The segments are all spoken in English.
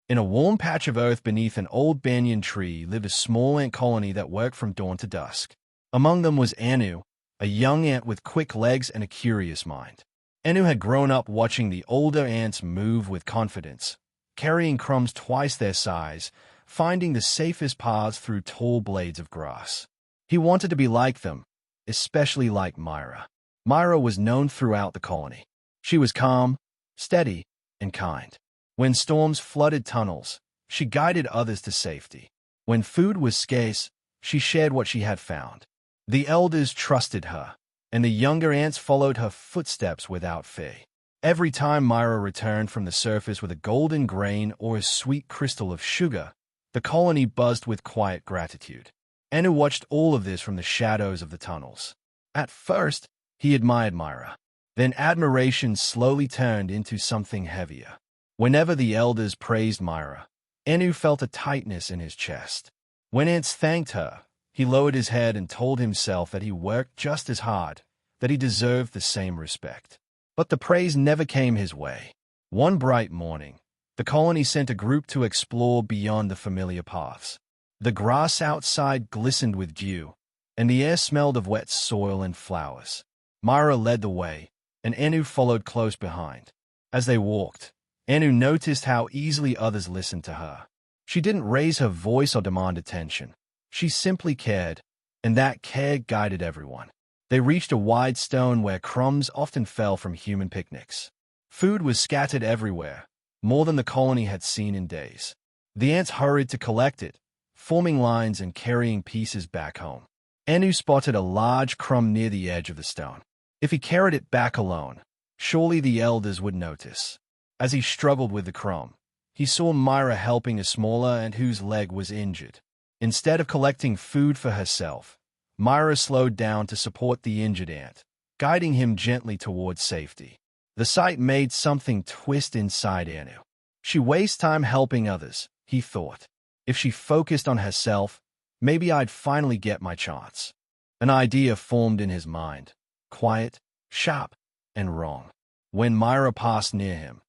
In a warm patch of earth beneath an old banyan tree lived a small ant colony that worked from dawn to dusk. Among them was Anu, a young ant with quick legs and a curious mind. Anu had grown up watching the older ants move with confidence, carrying crumbs twice their size, finding the safest paths through tall blades of grass. He wanted to be like them, especially like Myra. Myra was known throughout the colony. She was calm, steady, and kind. When storms flooded tunnels, she guided others to safety. When food was scarce, she shared what she had found. The elders trusted her, and the younger ants followed her footsteps without fear. Every time Myra returned from the surface with a golden grain or a sweet crystal of sugar, the colony buzzed with quiet gratitude. Anu watched all of this from the shadows of the tunnels. At first, he admired Myra. Then admiration slowly turned into something heavier. Whenever the elders praised Myra, Anu felt a tightness in his chest. When ants thanked her, he lowered his head and told himself that he worked just as hard, that he deserved the same respect. But the praise never came his way. One bright morning, the colony sent a group to explore beyond the familiar paths. The grass outside glistened with dew, and the air smelled of wet soil and flowers. Myra led the way, and Anu followed close behind. As they walked, Anu noticed how easily others listened to her. She didn't raise her voice or demand attention. She simply cared, and that care guided everyone. They reached a wide stone where crumbs often fell from human picnics. Food was scattered everywhere, more than the colony had seen in days. The ants hurried to collect it, forming lines and carrying pieces back home. Anu spotted a large crumb near the edge of the stone. If he carried it back alone, surely the elders would notice. As he struggled with the crumb, he saw Myra helping a smaller ant whose leg was injured. Instead of collecting food for herself, Myra slowed down to support the injured ant, guiding him gently towards safety. The sight made something twist inside Anu. She wastes time helping others, he thought. If she focused on herself, maybe I'd finally get my chance. An idea formed in his mind, quiet, sharp, and wrong. When Myra passed near him,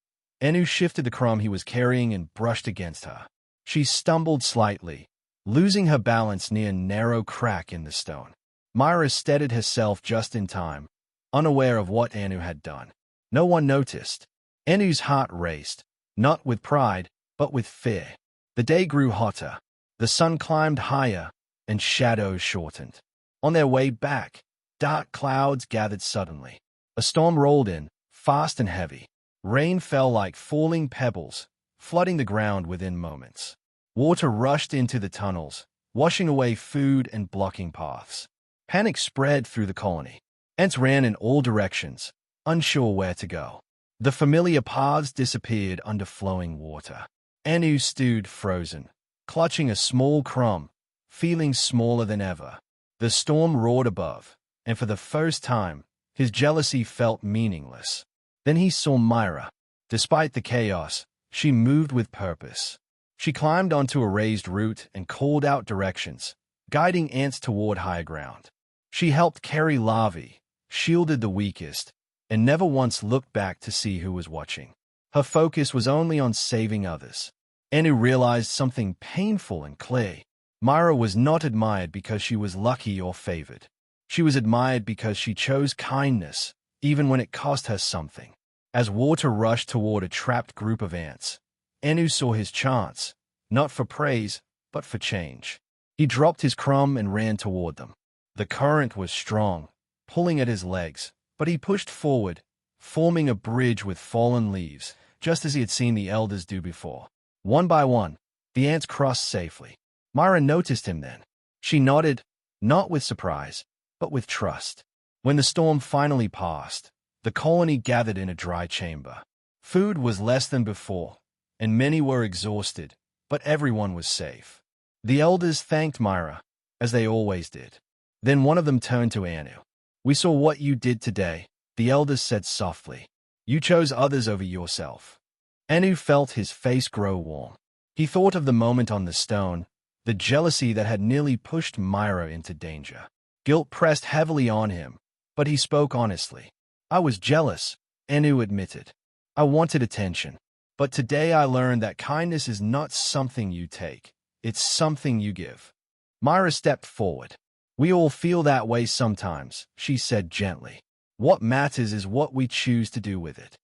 Anu shifted the crumb he was carrying and brushed against her. She stumbled slightly, losing her balance near a narrow crack in the stone. Myra steadied herself just in time, unaware of what Anu had done. No one noticed. Anu's heart raced, not with pride, but with fear. The day grew hotter. The sun climbed higher, and shadows shortened. On their way back, dark clouds gathered suddenly. A storm rolled in, fast and heavy. Rain fell like falling pebbles, flooding the ground within moments. Water rushed into the tunnels, washing away food and blocking paths. Panic spread through the colony. Ants ran in all directions, unsure where to go. The familiar paths disappeared under flowing water. Anu stood frozen, clutching a small crumb, feeling smaller than ever. The storm roared above, and for the first time, his jealousy felt meaningless. Then he saw Myra. Despite the chaos, she moved with purpose. She climbed onto a raised root and called out directions, guiding ants toward higher ground. She helped carry larvae, shielded the weakest, and never once looked back to see who was watching. Her focus was only on saving others. Anu realized something painful and clear. Myra was not admired because she was lucky or favored. She was admired because she chose kindness, even when it cost her something. As water rushed toward a trapped group of ants, Anu saw his chance, not for praise, but for change. He dropped his crumb and ran toward them. The current was strong, pulling at his legs, but he pushed forward, forming a bridge with fallen leaves, just as he had seen the elders do before. One by one, the ants crossed safely. Myra noticed him then. She nodded, not with surprise, but with trust. When the storm finally passed, the colony gathered in a dry chamber. Food was less than before, and many were exhausted, but everyone was safe. The elders thanked Myra, as they always did. Then one of them turned to Anu. "We saw what you did today," the elders said softly. "You chose others over yourself." Anu felt his face grow warm. He thought of the moment on the stone, the jealousy that had nearly pushed Myra into danger. Guilt pressed heavily on him, but he spoke honestly. "I was jealous," Anu admitted. "I wanted attention." But today I learned that kindness is not something you take. It's something you give. Myra stepped forward. We all feel that way sometimes, she said gently. What matters is what we choose to do with it.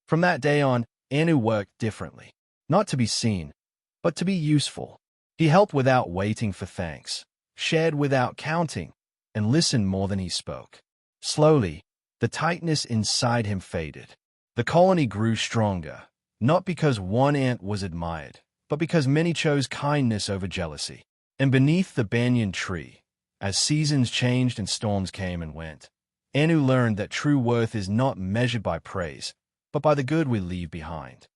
From that day on, Anu worked differently. Not to be seen, but to be useful. He helped without waiting for thanks, shared without counting, and listened more than he spoke. Slowly, the tightness inside him faded. The colony grew stronger, not because one ant was admired, but because many chose kindness over jealousy. And beneath the banyan tree, as seasons changed and storms came and went, Anu learned that true worth is not measured by praise, but by the good we leave behind.